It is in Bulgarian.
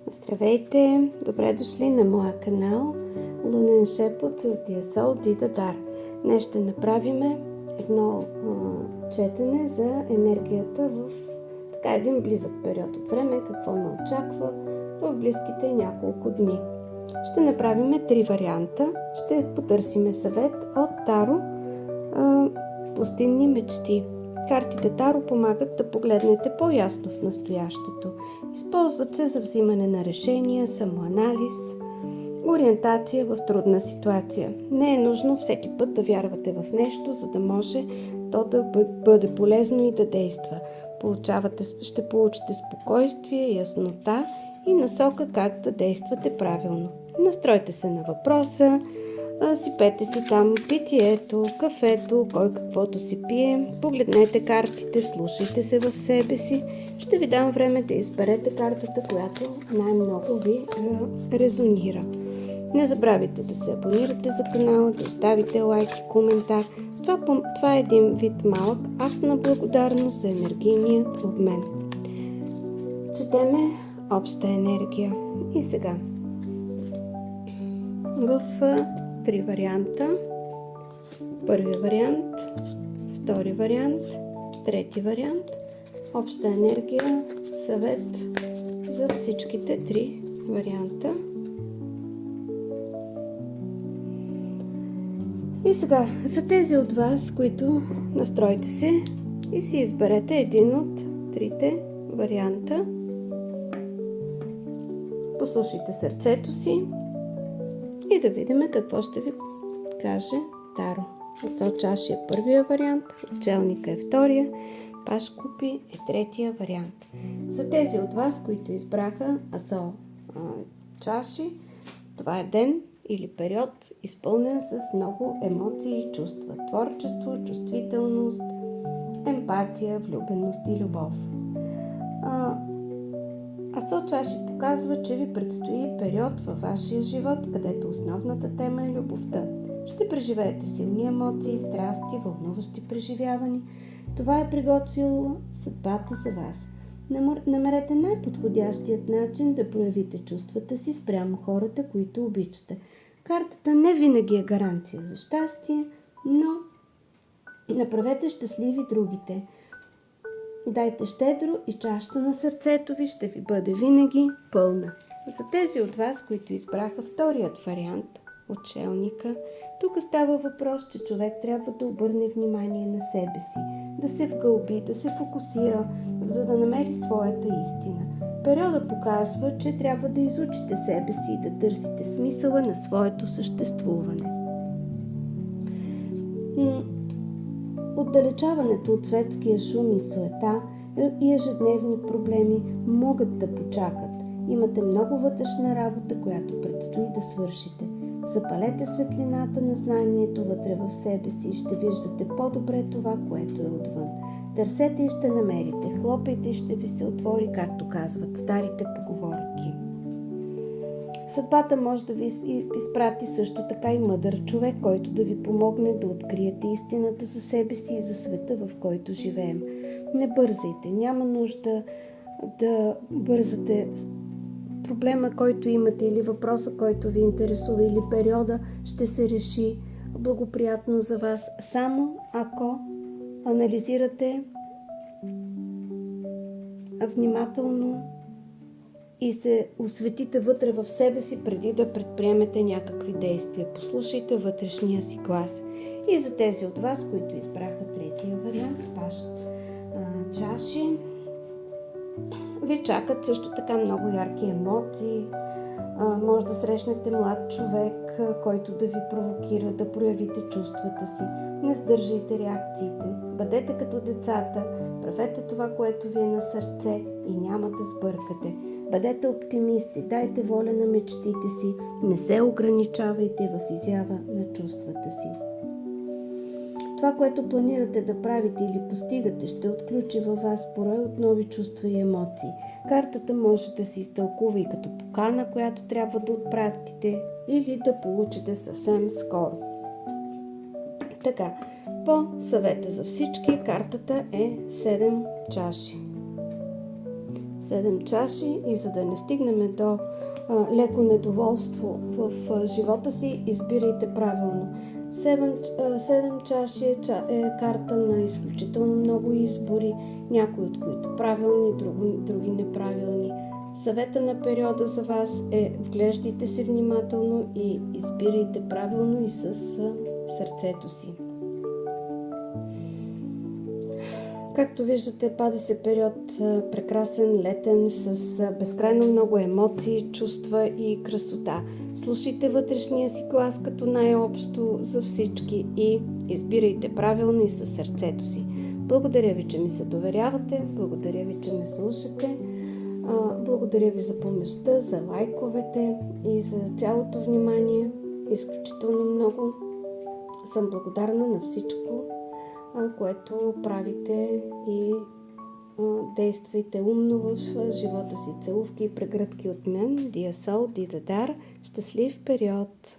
Здравейте! Добре дошли на моя канал Лунен шепот с Диасол Дида Дар. Днес ще направим едно четене за енергията в един близък период от време, какво ме очаква в близките няколко дни. Ще направим 3 варианта. Ще потърсим съвет от Таро Пустинни мечти. Картите Таро помагат да погледнете по-ясно в настоящето. Използват се за взимане на решения, самоанализ, ориентация в трудна ситуация. Не е нужно всеки път да вярвате в нещо, за да може то да бъде полезно и да действа. Ще получите спокойствие, яснота и насока как да действате правилно. Настройте се на въпроса, сипете си там питието, кафето, кой каквото си пие, погледнете картите, слушайте се в себе си. Ще ви дам време да изберете картата, която най-много ви резонира. Не забравяйте да се абонирате за канала, да оставите лайк и коментар. Това е един вид малък акт на благодарност за енергийният обмен. Четеме обща енергия. И сега в 3 варианта. Първи вариант, втори вариант, трети вариант. Обща енергия, съвет за всичките 3 варианта. И сега, за тези от вас, които настройте се и си изберете един от 3 варианта. Послушайте сърцето си и да видим какво ще ви каже Таро. Асо чаши е първия вариант, Отчелника е втория, Паш купи е третия вариант. За тези от вас, които избраха Асо чаши, това е ден или период, изпълнен с много емоции и чувства. Творчество, чувствителност, емпатия, влюбеност и любов. Асо чаши показва, че ви предстои период във вашия живот, където основната тема е любовта. Ще преживеете силни емоции, страсти, вълнуващи преживявания. Това е приготвило съдбата за вас. Намерете най-подходящият начин да проявите чувствата си спрямо хората, които обичате. Картата не винаги е гаранция за щастие, но направете щастливи другите. Дайте щедро и чашата на сърцето ви ще ви бъде винаги пълна. За тези от вас, които избраха вторият вариант, Отчелника, тук става въпрос, че човек трябва да обърне внимание на себе си, да се вгълби, да се фокусира, за да намери своята истина. Периода показва, че трябва да изучите себе си и да търсите смисъла на своето съществуване. Отдалечаването от светския шум и суета и ежедневни проблеми могат да почакат. Имате много вътрешна работа, която предстои да свършите. Запалете светлината на знанието вътре в себе си и ще виждате по-добре това, което е отвън. Търсете и ще намерите, хлопайте и ще ви се отвори, както казват старите поговорки. Съдбата може да ви изпрати също така и мъдър човек, който да ви помогне да откриете истината за себе си и за света, в който живеем. Не бързайте, няма нужда да бързате. Проблема, който имате или въпроса, който ви интересува или периода, ще се реши благоприятно за вас, само ако анализирате внимателно и се осветите вътре в себе си, преди да предприемете някакви действия. Послушайте вътрешния си глас. И за тези от вас, които избраха третия вариант, Паш чаши, ви чакат също така много ярки емоции. Може да срещнете млад човек, който да ви провокира да проявите чувствата си. Не сдържайте реакциите. Бъдете като децата. Правете това, което ви е на сърце и няма да сбъркате. Бъдете оптимисти. Дайте воля на мечтите си. Не се ограничавайте в изява на чувствата си. Това, което планирате да правите или постигате, ще отключи във вас порой от нови чувства и емоции. Картата може да се изтълкува и като покана, която трябва да отпратите или да получите съвсем скоро. Така, по съвета за всички, картата е 7 чаши. 7 чаши и за да не стигнем до леко недоволство в живота си, избирайте правилно. 7 чаши е карта на изключително много избори, някои от които правилни, други неправилни. Съвета на периода за вас е: вглеждайте се внимателно и избирайте правилно и с сърцето си. Както виждате, пада се период прекрасен, летен, с безкрайно много емоции, чувства и красота. Слушайте вътрешния си глас като най-общо за всички и избирайте правилно и със сърцето си. Благодаря ви, че ми се доверявате, благодаря ви, че ме слушате, благодаря ви за помощта, за лайковете и за цялото внимание. Изключително много съм благодарна на всичко, което правите и действайте умно в живота си. Целувки и прегръдки от мен, Диасол Дидадар. Щастлив период!